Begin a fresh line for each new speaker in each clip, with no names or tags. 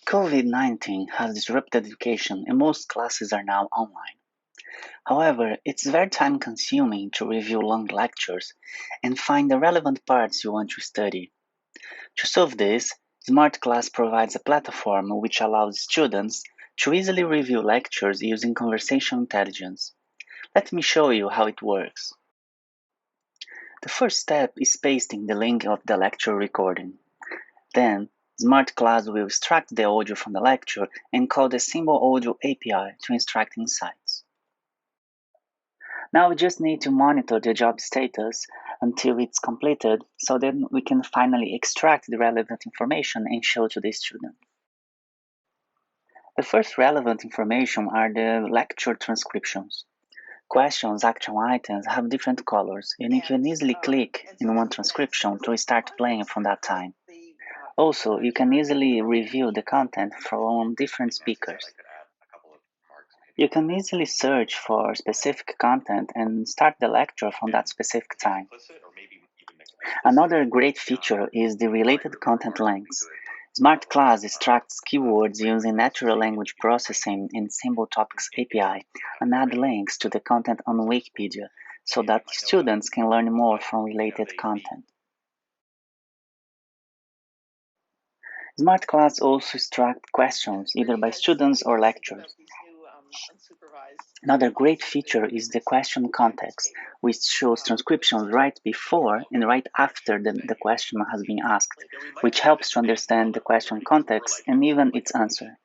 COVID-19 has disrupted education and most classes are now online. However, it's very time consuming to review long lectures and find the relevant parts you want to study. To solve this, Smart Class provides a platform which allows students to easily review lectures using conversational intelligence. Let me show you how it works. The first step is pasting the link of the lecture recording. Then, Smart Class will extract the audio from the lecture and call the Symbol Audio API to extract insights. Now we just need to monitor the job status until it's completed, so then we can finally extract the relevant information and show to the student. The first relevant information are the lecture transcriptions. Questions, action items have different colors, and you can easily click in one transcription to start playing from that time. Also, you can easily review the content from different speakers. You can easily search for specific content and start the lecture from that specific time. Another great feature is the related content links. Smart Class extracts keywords using natural language processing in Symbol Topics API and add links to the content on Wikipedia so that students can learn more from related content. Smart Class also extracts questions either by students or lecturers. Another great feature is the question context, which shows transcriptions right before and right after the question has been asked, which helps to understand the question context and even its answer.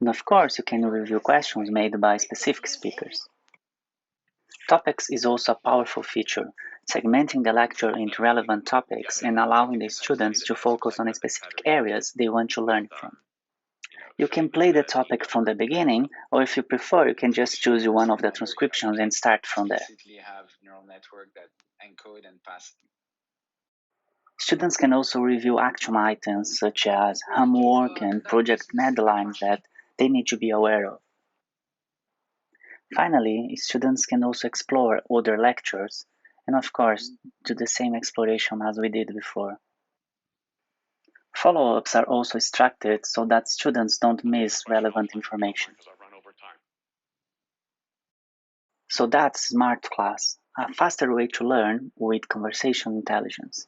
And of course, you can review questions made by specific speakers. Topics is also a powerful feature, segmenting the lecture into relevant topics and allowing the students to focus on specific areas they want to learn from. You can play the topic from the beginning, or if you prefer, you can just choose one of the transcriptions and start from there. Students can also review action items such as homework and project deadlines that they need to be aware of. Finally, students can also explore other lectures and, of course, do the same exploration as we did before. Follow-ups are also extracted so that students don't miss relevant information. So that's Smart Class, a faster way to learn with conversational intelligence.